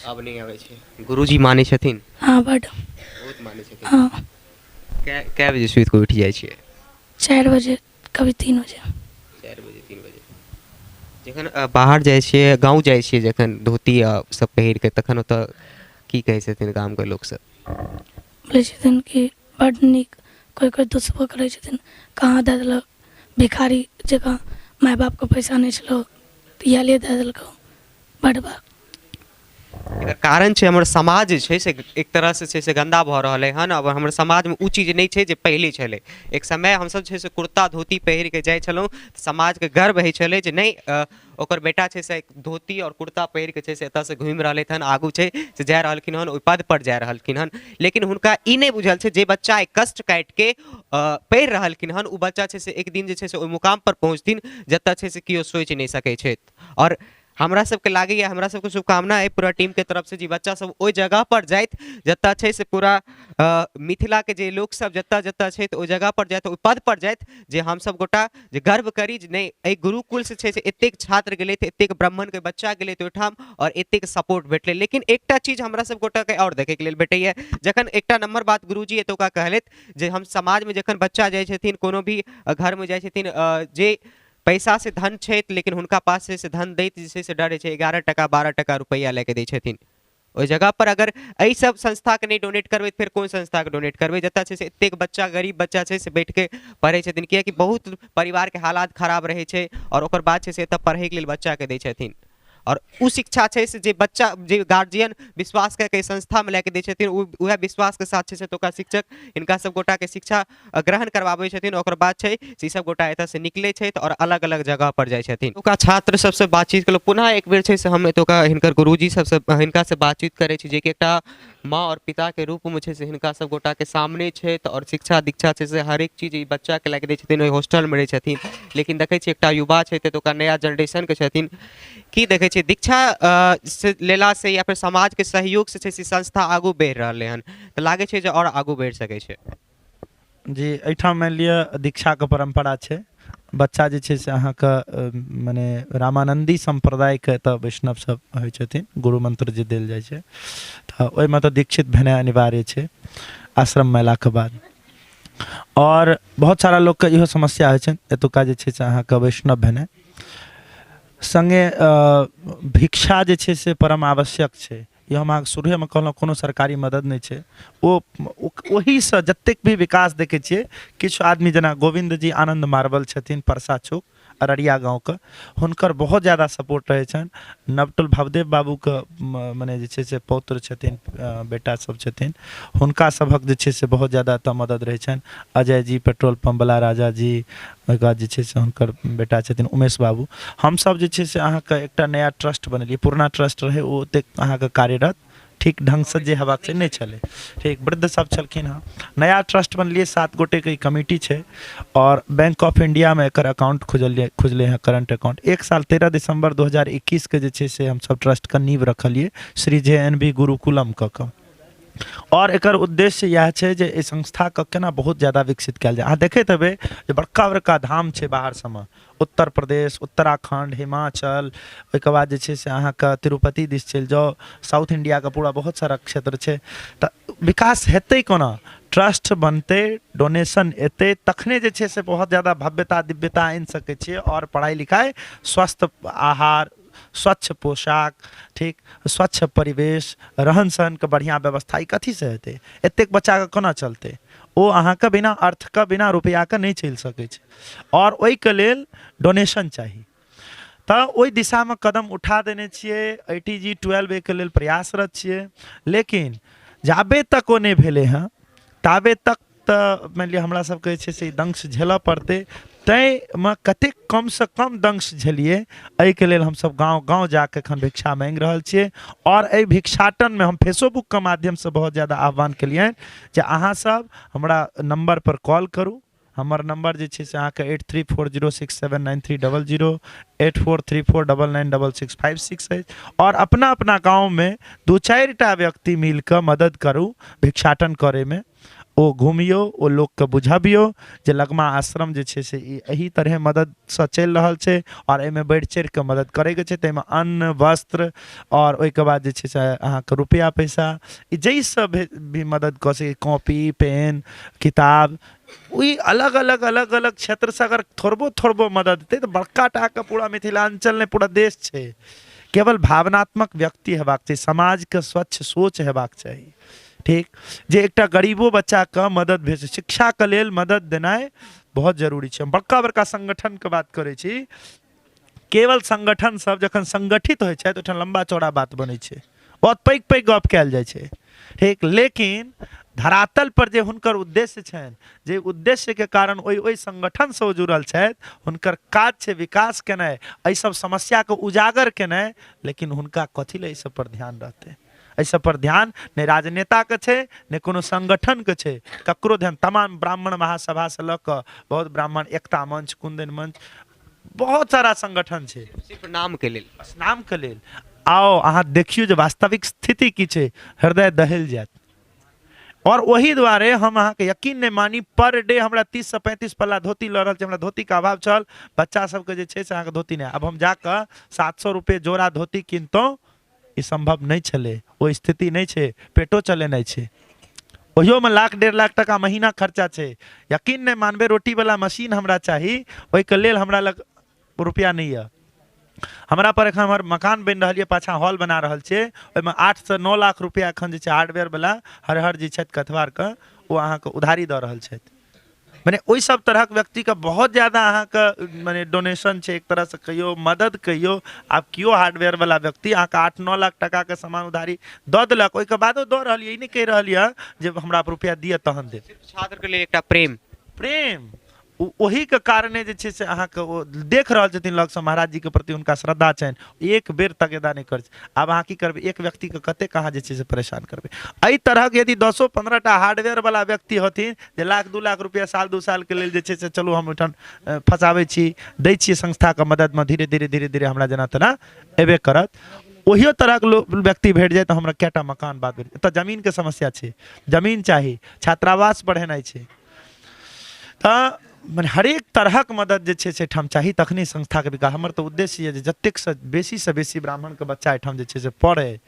अब नहीं आबै छै गुरुजी मानै छथिन हाँ बड बहुत मानै छथिन हाँ कै बजे सुति के उठि जाइ छियै 4 बजे कभी 3 बजे 4 बजे 3 बजे जखन बाहर जाइ छियै गाँव जाइ छियै जखन धोती सब पहिर के तखन ओतऽ की कहै छथिन गामके लोक सब बोलै छथिन कि बड नीक कोई कोई दुष्पो करै छथिन कहाँ दे देलक भिखारी जकाँ माय बापके पैसा नहीं छलो तऽ इएह लिए दए देलकौ बड बार। एकर कारण छै हमर समाज जे छै से एक तरह से छै से गंदा भऽ रहल है हन। अब हमर समाजमे उ चीज नहि छै जे पहिले छलै। एक समय हमसब छै से कुर्ता धोती पहिर के जाइ छलहुँ तऽ समाजके गर्व होइ छलै जे नहि ओकर बेटा छै से धोती और कुर्ता पहिर के छै से एतऽ से घुमि रहलथि हन, आगू छै से जा रहलखिन हन, ओहि पद पर जा रहलखिन हन। लेकिन हुनका ई नहि बुझल छै जे बच्चा कष्ट काटि के पढ़ि रहलखिन हन, उ बच्चा छै से एक दिन जे छै से ओहि मुकाम पर पहुँचथिन जतऽ छै से केओ सोचि नहि सकै छथि। और हमरा सबके लागैए, हमरा सबके शुभकामना है पूरा टीम के तरफ से जे बच्चा सब ओहि जगह पर जाइत जतऽ छै से पूरा मिथिला के जे लोक सब जतऽ जतऽ छै ओहि जगह पर जाइत, ओहि पद पर जाइत जे हम सब गोटा जे गर्व करी जे नहि एहि गुरुकुल से छै से एतेक छात्र गेलथि, एतेक ब्राह्मण के बच्चा गेलथि ओहिठाम और एतेक सपोर्ट भेटलै। लेकिन एकटा चीज हमरा सब गोटा के और देखे के लेल भेटैया, जखन एकटा नंबर बात गुरुजी एतुका कहलथि जे हम समाज में जखन बच्चा जाइ छथिन, कोनो भी घर में जाइ छथिन, जे पैसा से धन छै लेकिन हुनका पास से धन दैत जे छै से डरे छै, 11 टका 12 टका रुपैया लेके दै छथिन। ओहि जगह पर अगर एहि सब संस्था के नहीं डोनेट करबै फिर कोन संस्था के डोनेट करबै जतऽ छै से एतेक बच्चा गरीब बच्चा छै से बैठ के पढ़ै छथिन, कियाकि बहुत परिवार के हालात खराब रहै छै और ओकर बाद छै से एतऽ पढ़ै के लेल बच्चा के दै छथिन। और उ शिक्षा छै से जे बच्चा जे गार्जियन विश्वास के संस्था में लेके दै छथिन, उहे विश्वास के साथ छै से ओतुका शिक्षक इनका सब गोटा के शिक्षा ग्रहण करवाबै छथिन। ओकर बाद छै से ई सब गोटा एतऽ से निकलै छथि और अलग अलग जगह पर जाइ छथिन। ओतुका छात्र सबसे बातचीत केलहुँ, पुनः एक बेर छै से हम एतुका हिनकर गुरुजी सबसे हिनका से बातचीत करै छी जे कि एकटा माँ और पिता के रूप में छै से हिनका सब गोटा के सामने छथि और शिक्षा दीक्षा छै से हरेक चीज ई बच्चा के लेके दै छथिन। ओहि हॉस्टल में रहै छथिन, लेकिन देखै छी एकटा युवा छै एतुका नया जनरेशन के छथिन, की देखै छी दीक्षा से लेला से या फिर समाज के सहयोग से छै से संस्था आगू बढ़ि रहलै हन, तऽ लागै छै जे और आगू बढ़ि सकै छै। जी, एहिठाम मानि लिअ दीक्षाके परम्परा छै। बच्चा जे छै से अहाँके मने रामानन्दी सम्प्रदायके एतऽ वैष्णव सब होइ छथिन, गुरु मंत्र जे देल जाइ छै तऽ ओहिमे तऽ दीक्षित भेनाइ अनिवार्य छै आश्रम में अयलाके बाद। और बहुत सारा लोकके इहो समस्या होइ छै एतुका जे छै से अहाँके वैष्णव भेनाइ। संगे भिक्षा जे छै से परम आवश्यक छै। ये हम अहाँके शुरुएमे कहलहुँ कोनो सरकारी मदद नहीं छै, ओहीसँ जतेक भी विकास देखै छियै। किछु आदमी जेना गोविंद जी आनंद मार्बल छथिन परसा चौक अररिया गाँवके, हुनकर बहुत ज़्यादा सपोर्ट रहै छनि। नवटुल भवदेव बाबूके मने जे छै से पौत्र छथिन, बेटा सब छथिन, हुनका सभक जे छै से बहुत ज़्यादा एतऽ मदद रहै छनि। अजय जी पेट्रोल पम्पवला राजा जी, ओहिके बाद जे छै से हुनकर बेटा छथिन उमेश बाबू। हमसब जे छै से अहाँके एकटा नया ट्रस्ट बनेलिए, पुरना ट्रस्ट रहै ओ ओतेक अहाँके कार्यरत ठीक ढंग से जे हेबाक से नहीं चले, ठीक वृद्ध सब छलखिन हाँ। नया ट्रस्ट बनलिए, 7 गोटे के कमिटी है और बैंक ऑफ इंडिया में एक अकाउंट खुजले हैं, करंट अकाउंट। 1 साल 13 दिसंबर 2021 के जे छै से हम सब ट्रस्ट का नींव रखलिए श्री JNB गुरुकुलम कऽ। और एकर उद्देश्य यह है जे इस संस्था के केना बहुत ज्यादा विकसित कयल जाए। अहाँ देखैत हेबै जे बड़का बड़का धाम छै बाहर सबमे, उत्तर प्रदेश, उत्तराखंड, हिमाचल, ओहिके बाद जे छै से अहाँके तिरुपति दिस चलि जाउ, साउथ इंडिया के पूरा बहुत सारा क्षेत्र छै। तऽ विकास हेतै कोना? ट्रस्ट बनते, डोनेशन एतै, तखने जे छै से बहुत ज़्यादा भव्यता दिव्यता आनि सकै छियै। और पढ़ाई लिखाई, स्वस्थ आहार, स्वच्छ पोशाक, ठीक स्वच्छ परिवेश, रहन सहन के बढ़िया व्यवस्था, ई कथी से हेतै? एतेक बच्चा के कोना चलतै? ओ अहाँके बिना अर्थ के बिना रुपया के नहीं चलि सकै छै। और ओहिके लेल डोनेशन चाही। तऽ ओहि दिशा में कदम उठा देने छियै। ITG 12 के लेल प्रयासरत छियै, लेकिन जाबे तक ओ नहीं भेलै हैं ताबे तक तऽ मानि लिअ हमरा सबके जे छै से दंश झेलऽ पड़तै। तैमे कतेक कम से कम दंश झेलिए, एहिके लेल हमसब गाँव गाँव जाके एखन भिक्षा मांगि रहल छियै। और एहि भिक्षाटन में हम फेसबुक के माध्यम से बहुत ज़्यादा आह्वान केलियनि जे अहाँ सब हमरा नंबर पर कॉल करू। हमर नंबर जे छै से अहाँके 8340679300, 8434996656 अछि। और अपना अपना गाँव में 2-4 टा व्यक्ति मिल कऽ मदद करू भिक्षाटन करे में। ओ घूमियो, ओ लोग के बुझबियो जे लगमा आश्रम जे छै से एही तरह मदद से चलि रहल छै और एमे बढ़ि चढ़ि के मदद करे के छै। तैमे अन्न, वस्त्र और ओहिके बाद जे छै से अहाँके रुपया पैसा, ई जैसे भी मदद कऽ सके, कॉपी पेन किताब, वही अलग अलग अलग अलग क्षेत्र से अगर थोड़बो मदद देते तो बड़का टाके पूरा मिथिलांचल ने पूरा देश छै। केवल भावनात्मक व्यक्ति हेबाक चाहिए, समाज के स्वच्छ सोच हेबाक चाहिए, ठीक, जे एकटा गरीबो बच्चा के मदद भेज, शिक्षा के लेल मदद देनाइ बहुत जरूरी छै। हम बड़का बड़का संगठन के बात करै छी, केवल संगठन सब जखन संगठित होइ छै ओहिठाम लंबा चौड़ा बात बनै छै, बहुत पैघ पैघ गप कयल जाइ छै, ठीक। लेकिन धरातल पर जे हुनकर उद्देश्य छनि, जे उद्देश्य के कारण ओहि संगठन से ओ जुड़ल छथि, हुनकर काज छै विकास केनाइ, एहि सब समस्या के उजागर केनाइ, लेकिन हुनका कथी ले एहि सब पर ध्यान रहतै? एहि सब पर ध्यान ने राजनेता के छै ने कोनो संगठन के छै, ककरो ध्यान। तमाम ब्राह्मण महासभा से लऽ कऽ बहुत ब्राह्मण एकता मंच, कुंदन मंच, बहुत सारा संगठन छै, सिर्फ नाम के लेल। बस नाम के लेल। आओ अहाँ देखियो जे वास्तविक स्थिति की छै, हृदय दहल जायत। और वही दुआरे हम अहाँ के यकीन नहीं मानी, पर डे हमरा 30 से 35 पल्ला धोती लऽ रहल छै। हमरा धोती के अभाव छल, बच्चा सबके जे छै से अहाँ के धोती नहीं। अब हम जाकर 700 रुपये जोड़ा धोती किनतौं, ई संभव नहीं छले, वो स्थिति नहीं छै, पेटो चले नहीं छै। ओहियो में लाख 1.5 लाख टका महीना खर्चा छै। यकीन नहीं मानबे, रोटी वाला मशीन हमरा चाही, ओहि के लेल हमरा लग रुपया नहीं है। हमरा पर एखन हमर मकान बनि रहल है, पाछा हॉल बना रहल छै, ओहिमे 8 से 9 लाख रुपया एखन जे छै हार्डवेयर वाला हर जी छथि कथवार के, ओ अहाँ के उधारी दऽ रहल छथि। माने ओहि सब तरहक व्यक्ति के बहुत ज्यादा अहाँ के माने डोनेशन छै, एक तरह से कहियो मदद कहियो। आब कियो हार्डवेयर वाला व्यक्ति अहाँ के 8-9 लाख टका के सामान उधारी दऽ देलक, ओहि के बादो दऽ रहल है, ई नहीं कहि रहल है जे हमरा रुपया दिअ तहन देब। छात्र के लिए एकटा प्रेम प्रेम वही के कारणे जे छै से अहाँ के ओ देख रहल छथिन लोग सब, महाराज जी के प्रति हुनका श्रद्धा छनि, एक बेर तगेदा नहीं कर। आब अहाँ की करबै, एक व्यक्ति के कते कहाँ जे छै से परेशान करबै। एहि तरह के यदि 10-15 टा हार्डवेयर वाला व्यक्ति हथिन जे 1-2 लाख रुपया साल 2 साल के लेल जे छै से चलू हम ओहिठाम फंसाबै छी, दै छियै संस्था के मदद में, धीरे धीरे हमरा जेना तेना एबे करत। ओहियो तरह के व्यक्ति भेट जाए तो हमरा कैटा मकान बात भेट। एतऽ जमीन के समस्या छै, जमीन चाही, छात्रावास बढ़ेनाइ छै, तऽ माने हरेक तरहक मदद जे छै से ठाम चाही, तखने संस्था के विकास। हमर तो उद्देश्य है जे जतेक से बेसी ब्राह्मण के बच्चा एठाम जे छै से पढ़े,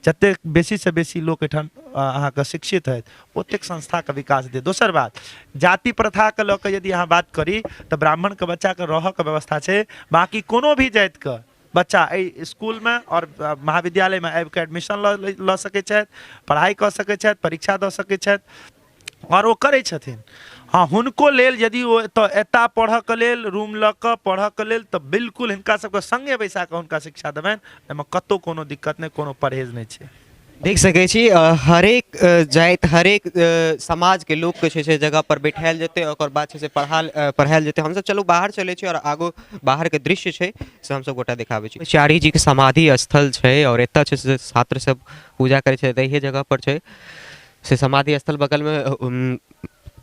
जतेक बेसी से बेसी लोग एठाम अहाँ के शिक्षित है, ओतेक संस्था के विकास दे। दोसर बात, जाति प्रथा के लऽ कऽ यदि अहाँ बात करी तऽ ब्राह्मण के बच्चा के रहऽ के व्यवस्था छै, बाकी कोनो भी जाति के बच्चा एहि स्कूल में और महाविद्यालय में आबि कऽ एडमिशन लऽ सकै छथि, पढ़ाई कऽ सकै छथि, परीक्षा दऽ सकै छथि, और ओ करै छथिन। हाँ, हुनको लेल यदि ओ एता पढ़ऽ के लेल रूम लऽ कऽ पढ़ऽ के लेल, तऽ बिल्कुल हिनका सबके संगे बैसा कऽ हुनका शिक्षा देबनि, एहिमे कतौ कोनो दिक्कत नहीं, कोनो परहेज नहीं छै। देख सकै छी हरेक जाति, हरेक समाज के लोग के छै से जगह पर बैठायल जेतै, ओकर बाद छै से पढ़ायल जेतै। हमसब चलू बाहर चलै छी और आगू बाहर के दृश्य छै से हमसब गोटा दिखाबै छी। चारी जी के समाधि स्थल छै और एतऽ छै से छात्र सब पूजा करै छै, एहि जगह पर छै से समाधि स्थल। बगल में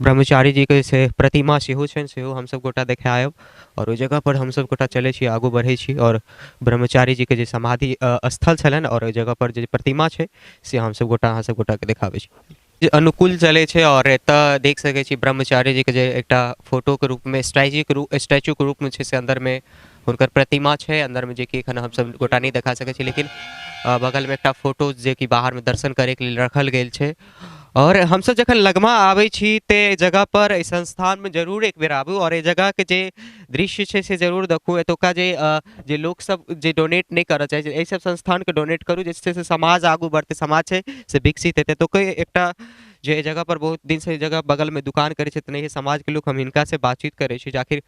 ब्रह्मचारी जी के से प्रतिमा सेहो छनि, सेहो हमसब गोटा देखायब और ओहि जगह पर हमसब गोटा चलै छी, आगू बढ़ै छी और ब्रह्मचारी जी के जे समाधि स्थल छलनि और ओहि जगह पर जे प्रतिमा छै से हमसब गोटा अहाँ सब गोटा के देखाबै छी। अनुकूल चले छै और एतऽ देख सकै छी ब्रह्मचारी जी के जे एकटा फोटो के रूप में स्टैचू के रूप में छै से अंदर में हुनकर प्रतिमा छै, अंदर में जे कि एखन हमसब गोटा नहीं देखा सकै छी, लेकिन बगल में एकटा फोटो जे कि बाहर में दर्शन करे के लेल रखल गेल छै। और हम सब जखन लगमा आबै छी ते जगह पर एहि संस्थान में जरूर एक बेर आबू और एहि जगह के जे दृश्य छै से जरूर देखू। एतुका जे लोग सब जे डोनेट नहीं करऽ चाहै छै, एहि सब संस्थान के डोनेट करू, जिससे से समाज आगू बढ़ते, समाज छै से विकसित हेतै। तो कोई एकटा जे जगह पर बहुत दिन से जगह बगल में दुकान करे छै, नहीं समाज के लोग हम हिनका से बातचीत करे छी, आखिर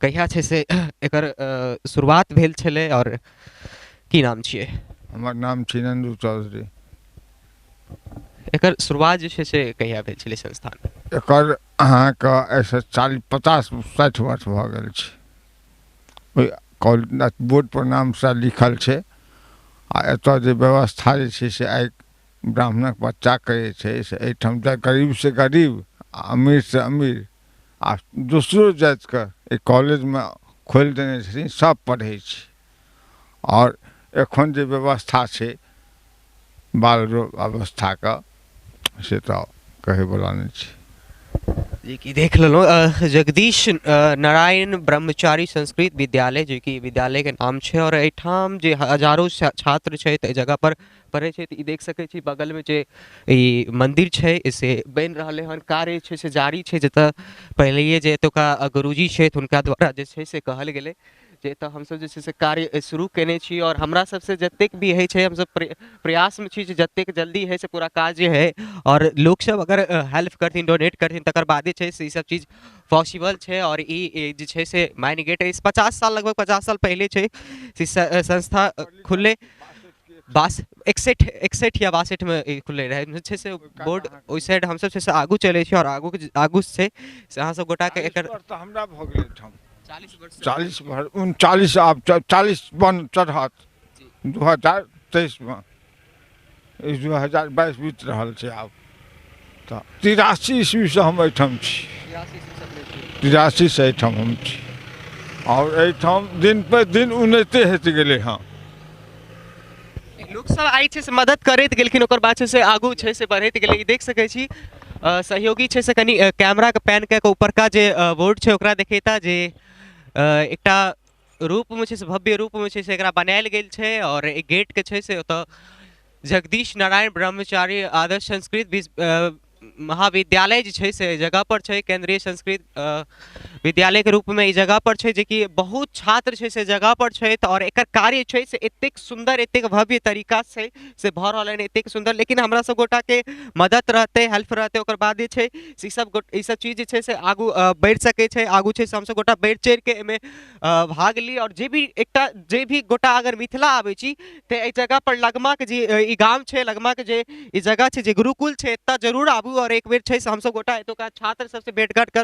कहिया छै से एकर शुरुआत भेल छलै और की नाम छियै? हमर नाम छी नंदू चौधरी। एकर शुरुआत जे छै से कहिया भेल छलै संस्थान? एकर अहाँ के ऐसे 40-50-60 वर्ष भऽ गेल छै। ओहि बोर्ड पर नाम से लिखल छै। आ एतऽ जे व्यवस्था जे छै से आइ ब्राह्मणक बच्चा के जे छै से एहिठाम गरीब से गरीब, अमीर से अमीर आ दोसरो जाति के कॉलेज में खोलि देने छथिन, सब पढ़ै छै। और एखन जे व्यवस्था छै बाल अवस्था का से तो कहे वाला नहीं छै। जी की देख लेलहुँ जगदीश नारायण ब्रह्मचारी संस्कृत विद्यालय, जो कि विद्यालय के नाम छै और एहिठाम जे हजारों छात्र छै एहि जगह पर पढ़े छै। ई देख सकै छी बगल में जे ई मंदिर छै से बनि रहलै हन, कार्य छै से जारी छै। जतऽ पहले जे एतुका गुरुजी छै हुनका द्वारा जे छै से कहल गेलै जे तऽ हमसब जे छै से कार्य शुरू केने छी और हमरा सबसे जतेक भी है छै हमसब प्रयास में छी जे जतेक जल्दी है से पूरा काज जे है और लोग सब अगर हेल्प करथिन डोनेट करथिन तकर बादे छै से ई सब चीज पॉसिबल छै और ई जे छै से मायने गेट 50 साल लगभग 50 साल पहले छै से संस्था खुलले 61 या 62 में ई खुलले रहे छै से बोर्ड ओइ साइड हमसब छै से आगू चले छी और आगू से अहाँ सब गोटा के एकर तऽ हमरा भऽ गेलै ठाम 40 वर्ष 40 भर 39 आब 40 बन चढ़त 2023 में 2022 बीत रहल छै आब तऽ 83 ईस्वी से हम एहिठाम छी 83 से एहिठाम हम छी और एहिठाम दिन पर दिन उन्नति होइत गेलै हँ लोग सब आई छै से मदद करैत गेलखिन ओकर बाद छै से आगू छै से बढ़ैत गेलै ई देख सकै छी सहयोगी छै से कनी कैमरा के पैन के ऊपरका जे बोर्ड छै ओकरा देखेता जे एकटा रूप में छै से भव्य रूप में छै से एकरा बनायल गेल छै और गेट के छै से ओतऽ जगदीश नारायण ब्रह्मचारी आदर्श संस्कृत महाविद्यालय जे छै से जगह पर छै केंद्रीय संस्कृत विद्यालय के रूप में ई जगह पर छै जे कि बहुत छात्र छै से जगह पर छै और एकर कार्य छै से एतेक सुंदर एतेक भव्य तरीका से भऽ रहल है एतेक सुंदर लेकिन हमरा सब गोटा के मदद रहते हेल्प रहते ओकर बाद जे छै से ई सब चीज जे छै से आगू बढ़ि सकै छै आगू छै से हम सब गोटा बढ़ि चढ़ि के एहिमे भाग ली और जे भी गोटा अगर मिथिला आबै छी तऽ एहि जगह पर लगमा के जे ई गाम छै लगमा के जे ई जगह छै जे गुरुकुल छै एतऽ जरूर आबू और एक बेर छै से हम सब गोटा एतुका छात्र सबसे भेंट घाट करू